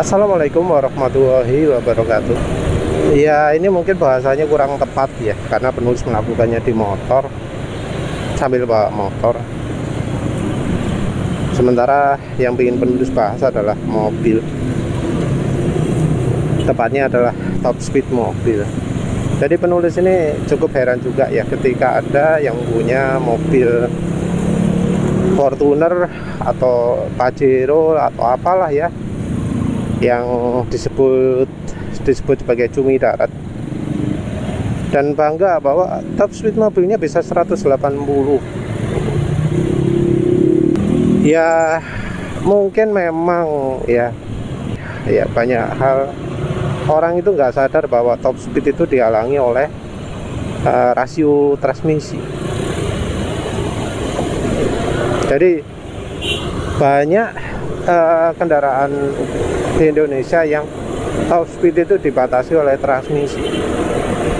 Assalamualaikum warahmatullahi wabarakatuh. Ya, ini mungkin bahasanya kurang tepat ya, karena penulis melakukannya di motor sambil bawa motor. Sementara yang ingin penulis bahas adalah mobil. Tepatnya adalah top speed mobil. Jadi penulis ini cukup heran juga ya ketika ada yang punya mobil Fortuner atau Pajero atau apalah ya, yang disebut sebagai cumi darat, dan bangga bahwa top speed mobilnya bisa 180. Ya mungkin memang ya banyak hal orang itu nggak sadar bahwa top speed itu dihalangi oleh rasio transmisi. Jadi banyak kendaraan di Indonesia yang top speed itu dibatasi oleh transmisi.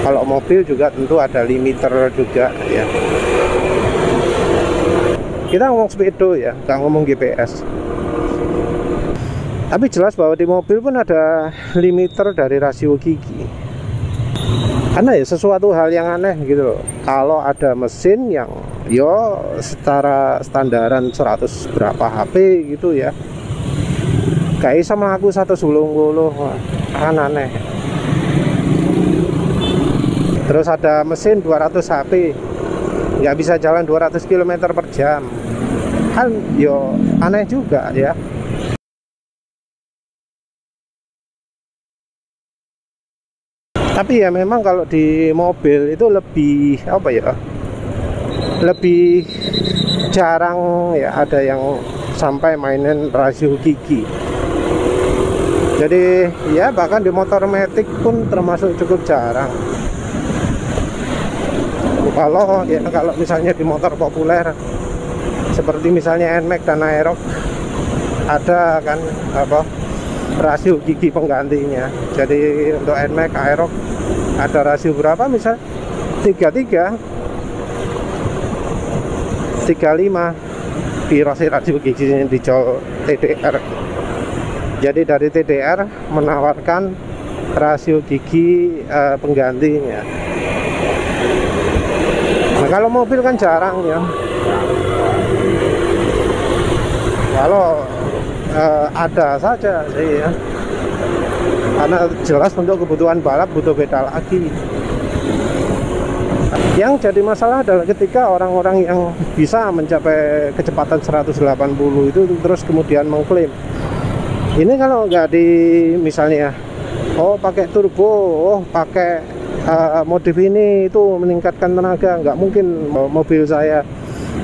Kalau mobil juga tentu ada limiter juga ya. Kita ngomong speedo ya, nggak ngomong GPS. Tapi jelas bahwa di mobil pun ada limiter dari rasio gigi. Karena ya sesuatu hal yang aneh gitu loh. Kalau ada mesin yang secara standaran 100 berapa HP gitu ya, gak bisa melaku 110 kan aneh. Terus ada mesin 200 HP nggak bisa jalan 200 km per jam, kan aneh juga ya. Tapi ya memang kalau di mobil itu lebih lebih jarang ya ada yang sampai mainin rasio gigi. Jadi ya bahkan di motor matic pun termasuk cukup jarang. Kalau misalnya di motor populer seperti misalnya NMAX dan Aerox, ada kan rasio gigi penggantinya. Jadi untuk NMAX, Aerox ada rasio berapa, misal 33, 35 di rasio giginya di TDR. Jadi dari TDR menawarkan rasio gigi penggantinya. Nah, kalau mobil kan jarang ya. Kalau ada saja sih ya. Karena jelas untuk kebutuhan balap butuh beda lagi. Yang jadi masalah adalah ketika orang-orang yang bisa mencapai kecepatan 180 itu terus kemudian mengklaim, ini kalau nggak misalnya pakai turbo, pakai modif ini itu meningkatkan tenaga, nggak mungkin mobil saya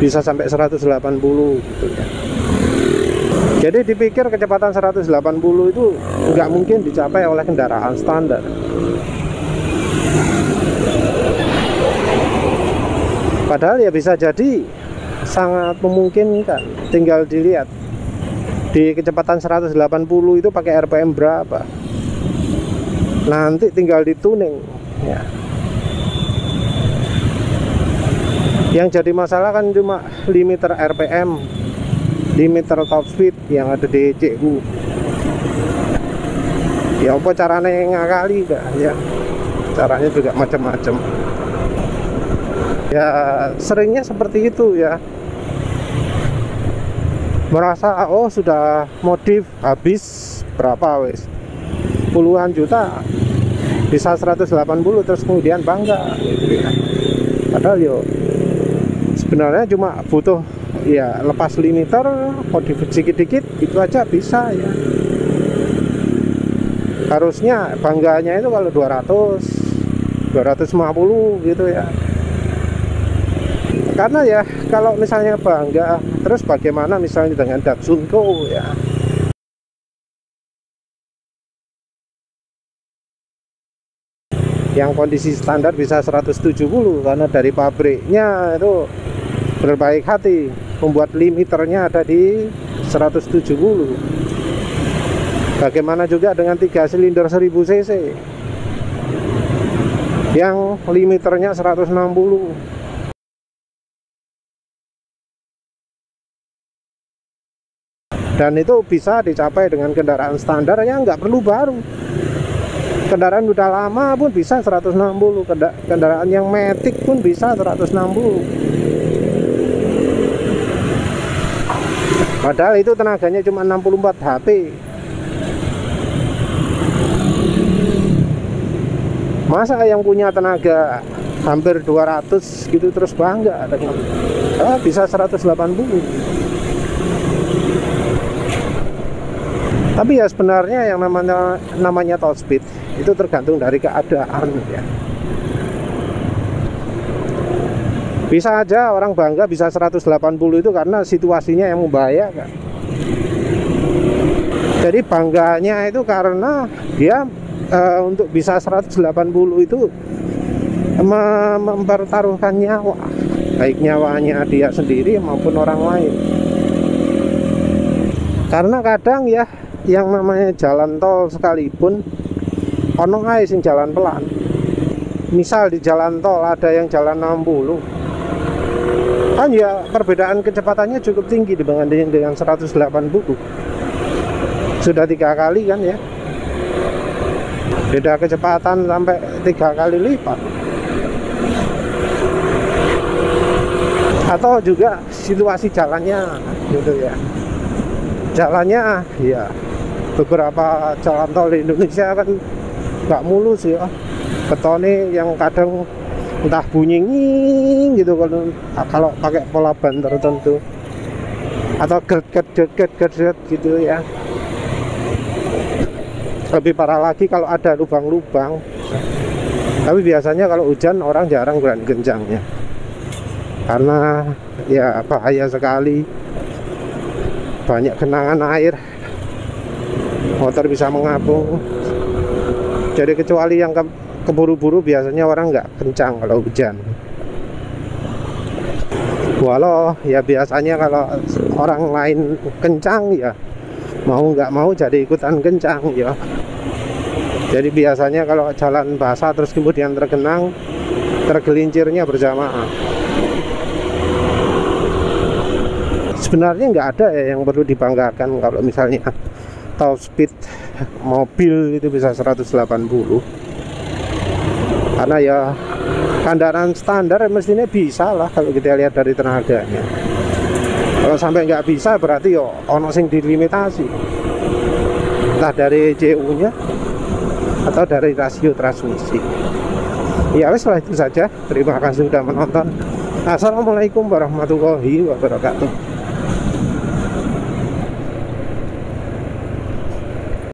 bisa sampai 180 gitu ya. Jadi dipikir kecepatan 180 itu nggak mungkin dicapai oleh kendaraan standar. Padahal ya bisa jadi sangat memungkinkan. Tinggal dilihat di kecepatan 180 itu pakai RPM berapa, nanti tinggal dituning ya. Yang jadi masalah kan cuma limiter RPM, limiter top speed yang ada di CU. Ya apa caranya ngakali gak ya? Caranya juga macam-macam. Ya seringnya seperti itu ya. Merasa sudah modif habis berapa wes, puluhan juta, bisa 180 terus kemudian bangga gitu ya. Padahal sebenarnya cuma butuh lepas limiter, modif dikit-dikit itu aja bisa ya. Harusnya bangganya itu kalau 200, 250 gitu ya. Karena ya kalau misalnya bangga, terus bagaimana misalnya dengan Datsunko ya. Yang kondisi standar bisa 170 karena dari pabriknya itu berbaik hati membuat limiternya ada di 170. Bagaimana juga dengan 3 silinder 1000 cc yang limiternya 160. dan itu bisa dicapai dengan kendaraan standar yang nggak perlu baru. Kendaraan udah lama pun bisa 160, kendaraan yang matic pun bisa 160. Padahal itu tenaganya cuma 64 HP. Masa yang punya tenaga hampir 200 gitu terus bangga dengan bisa 180. Tapi ya sebenarnya yang namanya top speed itu tergantung dari keadaan ya. Bisa aja orang bangga bisa 180 itu karena situasinya yang membahayakan. Jadi bangganya itu karena dia untuk bisa 180 itu mempertaruhkan nyawa, baik nyawanya dia sendiri maupun orang lain. Karena kadang ya yang namanya jalan tol sekalipun ono ae sing jalan pelan. Misal di jalan tol ada yang jalan 60, kan ya perbedaan kecepatannya cukup tinggi dibandingkan dengan 180. Sudah 3 kali kan ya, beda kecepatan sampai 3 kali lipat. Atau juga situasi jalannya gitu ya, jalannya ya beberapa jalan tol di Indonesia kan nggak mulus ya, betone yang kadang entah bunyi gitu kalau pakai pola ban tertentu, atau geret gitu ya. Lebih parah lagi kalau ada lubang-lubang. Tapi biasanya kalau hujan orang jarang berani kencangnya, karena ya bahaya sekali, banyak genangan air, motor bisa mengapung. Jadi kecuali yang keburu-buru biasanya orang nggak kencang kalau hujan. Walau ya biasanya kalau orang lain kencang ya mau nggak mau jadi ikutan kencang ya. Jadi biasanya kalau jalan basah terus kemudian tergenang, tergelincirnya berjamaah. Sebenarnya nggak ada ya yang perlu dibanggakan kalau misalnya top speed mobil itu bisa 180, karena ya kendaraan standar mestinya bisa lah kalau kita lihat dari tenaganya. Kalau sampai nggak bisa berarti yo ono sing dilimitasi, entah dari CU nya atau dari rasio transmisi. Ya wes lah, itu saja. Terima kasih sudah menonton. Assalamualaikum warahmatullahi wabarakatuh.